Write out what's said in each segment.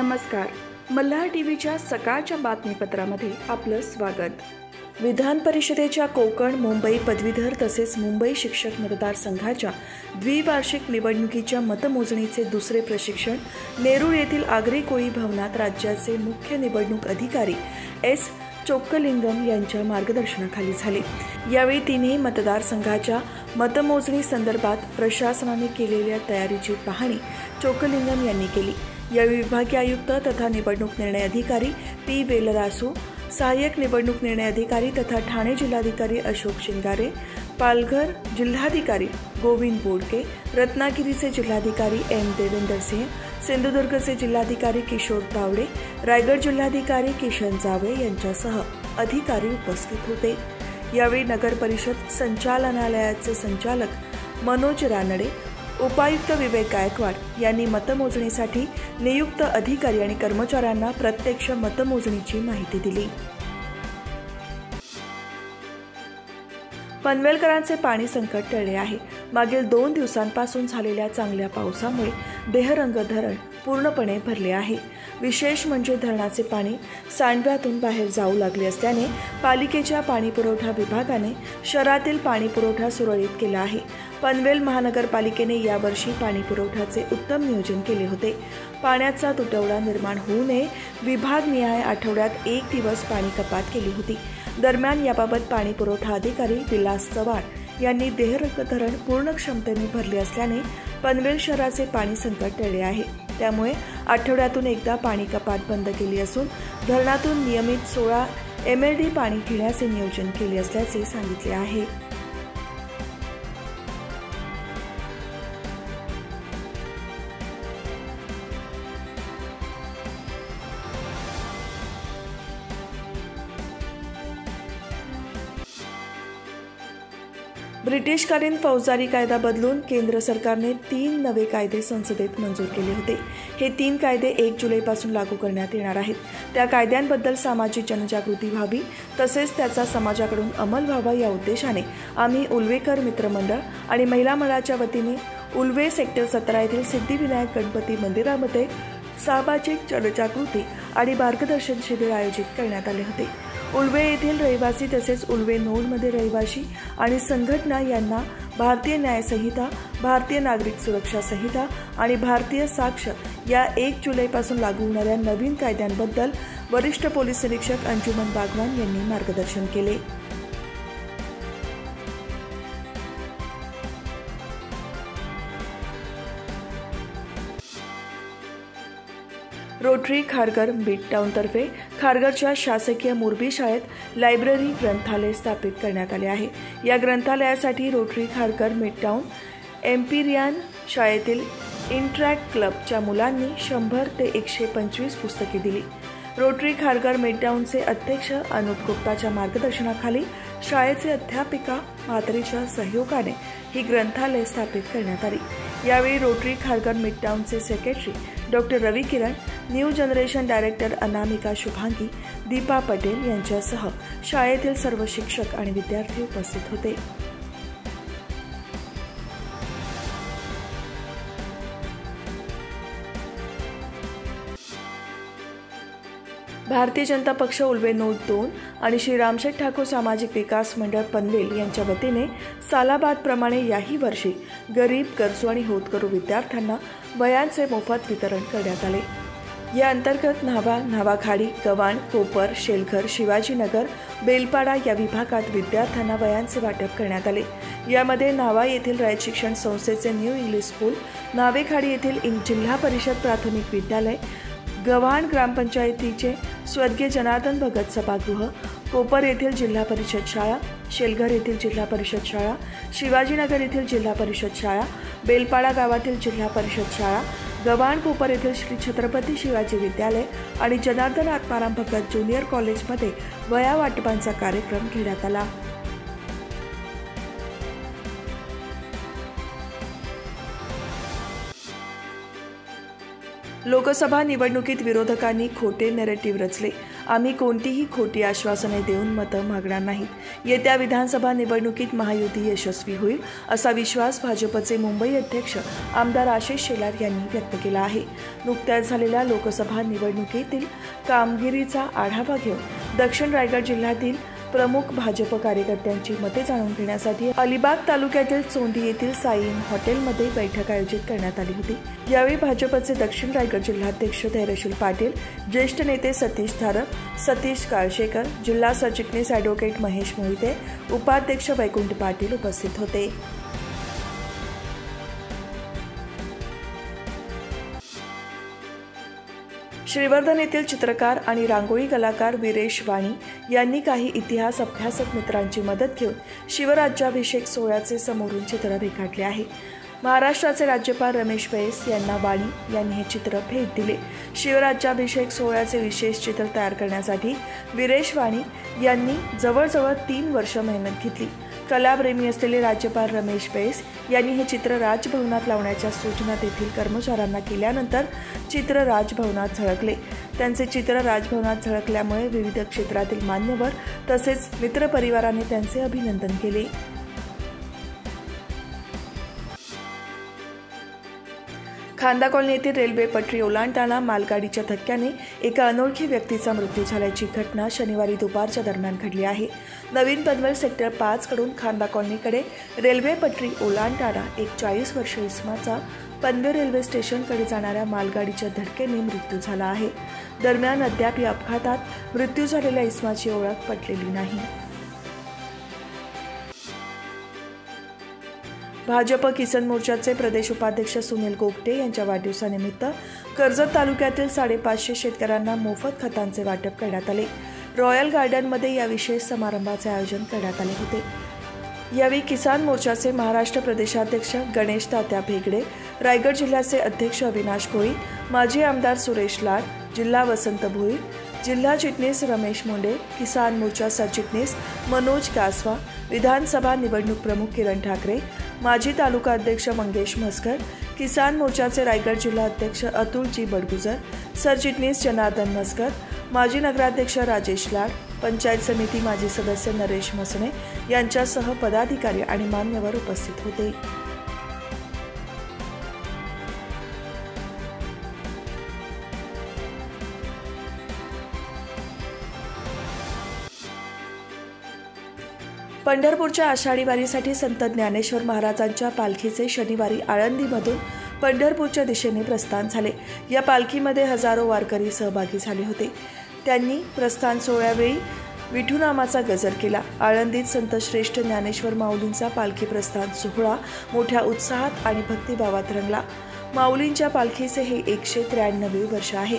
नमस्कार. मल्हार टीव्हीच्या सकाळच्या बातमीपत्रामध्ये आपलं स्वागत. विधान परिषदेच्या कोकण, मुंबई पदवीधर तसेच मुंबई शिक्षक मतदारसंघाच्या द्विवार्षिक निवडणुकीच्या मतमोजणीचे दुसरे प्रशिक्षण नेरूळ येथील आगरी कोळी भवनात राज्याचे मुख्य निवडणूक अधिकारी एस. चोक्कलिंगम यांच्या मार्गदर्शनाखाली झाले. यावेळी तिन्ही मतदारसंघाच्या मतमोजणी संदर्भात प्रशासनाने केलेल्या तयारीची पाहणी चोक्कलिंगम यांनी केली. यावेळी विभागीय आयुक्त तथा निवडणूक निर्णय अधिकारी पी. वेलरासू, सहाय्यक निवडणूक निर्णय अधिकारी तथा ठाणे जिल्हाधिकारी अशोक शिंगारे, पालघर जिल्हाधिकारी गोविंद बोडके, रत्नागिरीचे जिल्हाधिकारी एम. देवेंदर सिंह, सिंधुदुर्गचे जिल्हाधिकारी किशोर तावडे, रायगड जिल्हाधिकारी किशन जावळे यांच्यासह अधिकारी उपस्थित होते. यावेळी नगर परिषद संचालनालयाचे संचालक मनोज रानडे, उपायुक्त विवेक गायकवाड यांनी मतमोजणीसाठी नियुक्त अधिकारी आणि कर्मचाऱ्यांना प्रत्यक्ष मतमोजणीची माहिती दिली. पनवेलकरांचे पाणी संकट टळले आहे. मागील 2 दिवसांपासून झालेल्या चांगल्या पावसामुळे देहरंग धरण पूर्णपणे भरले आहे. विशेष म्हणजे धरणाचे पाणी सांडव्यातून बाहेर जाऊ लागले असल्याने पालिकेच्या पाणीपुरवठा विभागाने शहरातील पाणीपुरवठा सुरळीत केला आहे. पनवेल महानगरपालिकेने यावर्षी पाणीपुरवठ्याचे उत्तम नियोजन केले होते. पाण्याचा तुटवडा निर्माण होऊ नये विभागनिहाय आठवड्यात 1 दिवस पाणी कपात केली होती. दरम्यान याबाबत पाणीपुरवठा अधिकारी विलास चव्हाण यांनी देहरंग धरण पूर्ण क्षमतेने भरले असल्याने पनवेल शहराचे पाणी संकट टळले आहे. त्यामुळे आठवड्यातून एकदा पाणी कपात बंद केली असून धरणातून नियमित 16 MLD पाणी घेण्याचे नियोजन केले असल्याचे सांगितले आहे. ब्रिटिशकालीन फौजदारी कायदा बदलून केंद्र सरकारने 3 नवे कायदे संसदेत मंजूर केले होते. हे 3 कायदे 1 जुलैपासून लागू करण्यात येणार आहेत. त्या कायद्यांबद्दल सामाजिक जनजागृती व्हावी तसेच त्याचा समाजाकडून अंमल व्हावा या उद्देशाने आम्ही उल्वेकर मित्रमंडळ आणि महिला मंडळाच्या वतीने उल्वे सेक्टर 17 येथील सिद्धिविनायक गणपती मंदिरामध्ये सामाजिक जनजागृती आणि मार्गदर्शन शिबिर आयोजित करण्यात आले होते. उल्वे येथील रहिवासी तसेच उल्वे नोडमध्ये रहिवासी आणि संघटना यांना भारतीय न्याय संहिता, भारतीय नागरिक सुरक्षा संहिता आणि भारतीय साक्ष या 1 जुलैपासून लागू होणाऱ्या नवीन कायद्यांबद्दल वरिष्ठ पोलीस निरीक्षक अंजुमन बागवान यांनी मार्गदर्शन केले. रोटरी खारघर मिडटाऊनतर्फे खारघरच्या शासकीय मोरबी शाळेत लायब्ररी ग्रंथालय स्थापित करण्यात आले आहे. या ग्रंथालयासाठी रोटरी खारघर मिडटाऊन एम्पिरियन शाळेतील इंटरॅक्ट क्लबच्या मुलांनी 100 ते 125 पुस्तके दिली. रोटरी खारघर मिडटाऊनचे अध्यक्ष अनुप गुप्ताच्या मार्गदर्शनाखाली शाळेचे अध्यापिका म्हात्रेच्या सहयोगाने ही ग्रंथालय स्थापित करण्यात आली. यावेळी रोटरी खारघर मिडटाऊनचे सेक्रेटरी डॉक्टर रवी किरण, न्यू जनरेशन डायरेक्टर अनामिका शुभांगी, दीपा पटेल यांच्यासह शाळेतील सर्व शिक्षक आणि विद्यार्थी उपस्थित होते. भारतीय जनता पक्ष उल्वे नोड 2 आणि श्री रामशेठ ठाकूर सामाजिक विकास मंडळ पनवेल यांच्या वतीने सालाबादप्रमाणे याही वर्षी गरीब, गरजू आणि होतकरू विद्यार्थ्यांना वह्यांचे मोफत वितरण करण्यात आले. या अंतर्गत न्हावा, न्हावाखाडी, गव्हाण, कोपर, शेलघर, शिवाजीनगर, बेलपाडा या विभागात विद्यार्थ्यांना वह्यांचे वाटप करण्यात आले. यामध्ये न्हावा येथील रयत शिक्षण संस्थेचे न्यू इंग्लिश स्कूल, न्हावेखाडी येथील जिल्हा परिषद प्राथमिक विद्यालय, गव्हाण ग्रामपंचायतीचे स्वर्गीय जनार्दन भगत सभागृह, कोपर येथील जिल्हा परिषद शाळा, शेलघर येथील जिल्हा परिषद शाळा, शिवाजीनगर येथील जिल्हा परिषद शाळा, बेलपाडा गावातील जिल्हा परिषद शाळा, गव्हाण कोपर येथील श्री छत्रपती शिवाजी विद्यालय आणि जनार्दन आत्माराम भगत ज्युनियर कॉलेजमध्ये वह्या वाटपांचा कार्यक्रम घेण्यात आला. लोकसभा निवडणुकीत विरोधकांनी खोटे नॅरेटिव्ह रचले आम्ही कोणतीही खोटी आश्वासने देऊन मतं मागणार नाहीत। येत्या विधानसभा निवडणुकीत महायुती यशस्वी होईल असा विश्वास भाजपचे मुंबई अध्यक्ष आमदार आशिष शेलार यांनी व्यक्त केला आहे। नुकत्याच झालेल्या लोकसभा निवडणुकीतील कामगिरीचा आढावा घेऊन दक्षिण रायगड जिल्ह्यातील प्रमुख भाजप कार्यकर्त्यांची मते जाणून घेण्यासाठी अलिबाग तालुक्यातील चोंडी येथील साई इन हॉटेलमध्ये बैठक आयोजित करण्यात आली होती। यावेळी भाजपचे दक्षिण रायगड जिल्हाध्यक्ष धैर्यशील पाटील, ज्येष्ठ नेते सतीश धारक, सतीश काळशेकर, जिल्हा सरचिटणीस ॲडव्होकेट महेश मोहिते, उपाध्यक्ष वैकुंठ पाटील उपस्थित होते। श्रीवर्धन येथील चित्रकार आणि रांगोळी कलाकार वीरेश वाणी यांनी काही इतिहास अभ्यासक मित्रांची मदत घेऊन शिवराज्याभिषेक सोहळ्याचे समोरून चित्र रेखाटले आहे। महाराष्ट्राचे राज्यपाल रमेश बैस यांना वाणी यांनी हे चित्र भेट दिले। शिवराज्याभिषेक सोहळ्याचे विशेष चित्र तयार करण्यासाठी वीरेश वाणी यांनी जवळजवळ 3 वर्ष मेहनत घेतली। कलाप्रेमी असलेले राज्यपाल रमेश बैस यांनी हे चित्र राजभवनात लावण्याच्या सूचना तेथील कर्मचाऱ्यांना केल्यानंतर चित्र राजभवनात झळकले। त्यांचे चित्र राजभवनात झळकल्यामुळे विविध क्षेत्रातील मान्यवर तसेच मित्रपरिवाराने त्यांचे अभिनंदन केले। खांदा कॉलनी येथील रेल्वे पटरी ओलांडताना मालगाडीच्या धक्क्याने एका अनोळखी व्यक्तीचा मृत्यू झाल्याची घटना शनिवारी दुपारच्या दरम्यान घडली आहे। नवीन पनवेल सेक्टर 5 कडून खांदा कॉलनीकडे रेल्वे पटरी ओलांडताना एक 40 वर्षीय इसमाचा पनवेल रेल्वे स्टेशनकडे जाणाऱ्या मालगाडीच्या धडकेने मृत्यू झाला आहे। दरम्यान अद्याप या अपघातात मृत्यू झालेल्या इसमाची ओळख पटलेली नाही। भाजप किसान मोर्चाचे प्रदेश उपाध्यक्ष सुनील गोगटे यांच्या वाढदिवसानिमित्त कर्जत तालुक्यातील 550 शेतकऱ्यांना मोफत खतांचे वाटप करण्यात आले। रॉयल गार्डनमध्ये या विशेष समारंभाचे आयोजन करण्यात आले होते। यावेळी किसान मोर्चाचे महाराष्ट्र प्रदेशाध्यक्ष गणेश तात्या भेगडे, रायगड जिल्ह्याचे अध्यक्ष अविनाश कोळी, माजी आमदार सुरेश लाड, जिल्हा वसंत भोईर, जिल्हा चिटणीस रमेश मुंडे, किसान मोर्चा सरचिटणीस मनोज कासवा, विधानसभा निवडणूक प्रमुख किरण ठाकरे, माजी तालुका अध्यक्ष मंगेश म्हसकर, किसान मोर्चाचे रायगड जिल्हा अध्यक्ष अतुल जी बडगुजर, सरचिटणीस जनार्दन म्हसकर, माजी नगराध्यक्ष राजेश लाड, पंचायत समिती माजी सदस्य नरेश मसने यांच्यासह पदाधिकारी आणि मान्यवर उपस्थित होते। पंढरपूरच्या आषाढी वारीसाठी संत ज्ञानेश्वर महाराजांच्या पालखीचे शनिवारी आळंदीमधून पंढरपूरच्या दिशेने प्रस्थान झाले। या पालखीमध्ये हजारो वारकरी सहभागी झाले होते। त्यांनी प्रस्थान सोहळ्यावेळी विठुनामाचा गजर केला। आळंदीत संत श्रेष्ठ ज्ञानेश्वर माऊलींचा पालखी प्रस्थान सोहळा मोठ्या उत्साहात आणि भक्तिभावात रंगला। माऊलींच्या पालखीचे हे 193वे वर्ष आहे।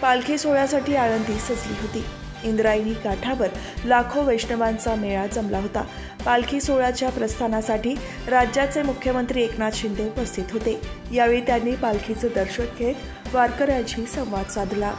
पालखी सोहळ्यासाठी आळंदी सजली होती। इंद्रायणी काठावर लाखो वैष्णवांचा मेळा जमला होता। पालखी सोहळ्याच्या प्रस्थानासाठी राज्याचे मुख्यमंत्री एकनाथ शिंदे उपस्थित होते। यावेळी त्यांनी पालखीचे दर्शन घेत वारकऱ्यांशी संवाद साधला।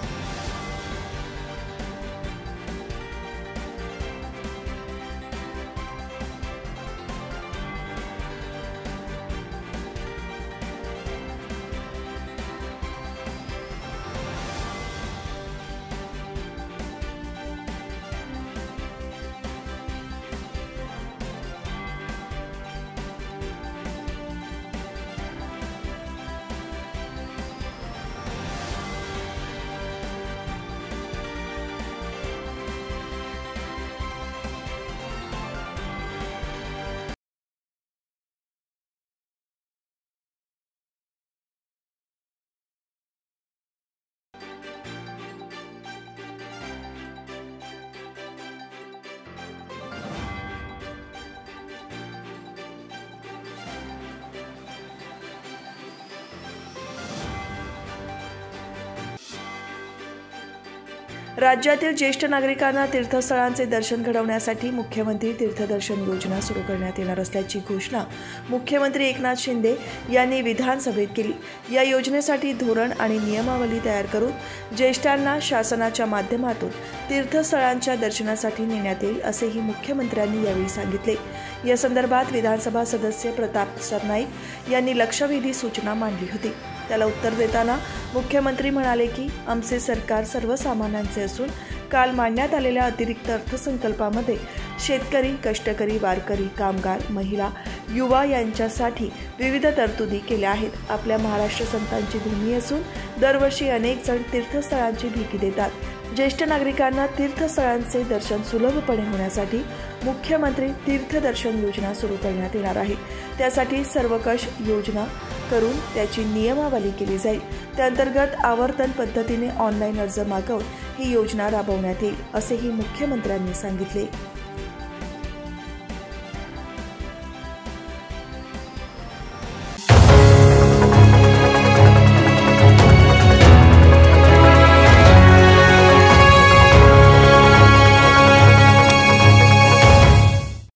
राज्यातील ज्येष्ठ नागरिकांना तीर्थस्थळांचे दर्शन घडवण्यासाठी मुख्यमंत्री तीर्थदर्शन योजना सुरू करण्यात येणार असल्याची घोषणा मुख्यमंत्री एकनाथ शिंदे यांनी विधानसभेत केली। या योजनेसाठी धोरण आणि नियमावली तयार करून ज्येष्ठांना शासनाच्या माध्यमातून तीर्थस्थळांच्या दर्शनासाठी नेण्यात येईल असेही मुख्यमंत्र्यांनी यावेळी सांगितले। या संदर्भात विधानसभा सदस्य प्रताप सरनाईक यांनी लक्षवेधी सूचना मांडली होती। त्याला उत्तर देताना मुख्यमंत्री म्हणाले की आमचे सरकार सर्वसामान्यांचे असून काल मांडण्यात आलेल्या अतिरिक्त अर्थसंकल्पामध्ये शेतकरी, कष्टकरी, वारकरी, कामगार, महिला, युवा यांच्यासाठी विविध तरतुदी केल्या आहेत। आपल्या महाराष्ट्र संतांची भूमी असून दरवर्षी अनेक जण तीर्थस्थळांची भेटी देतात। ज्येष्ठ नागरिकांना तीर्थस्थळांचे दर्शन सुलभपणे होण्यासाठी मुख्यमंत्री तीर्थदर्शन योजना सुरू करण्यात येणार आहे। त्यासाठी सर्वकष योजना करून त्याची नियमावली केली जाईल। त्याअंतर्गत आवर्तन पद्धतीने ऑनलाईन अर्ज मागवून ही योजना राबवण्यात येईल, असेही मुख्यमंत्र्यांनी सांगितले।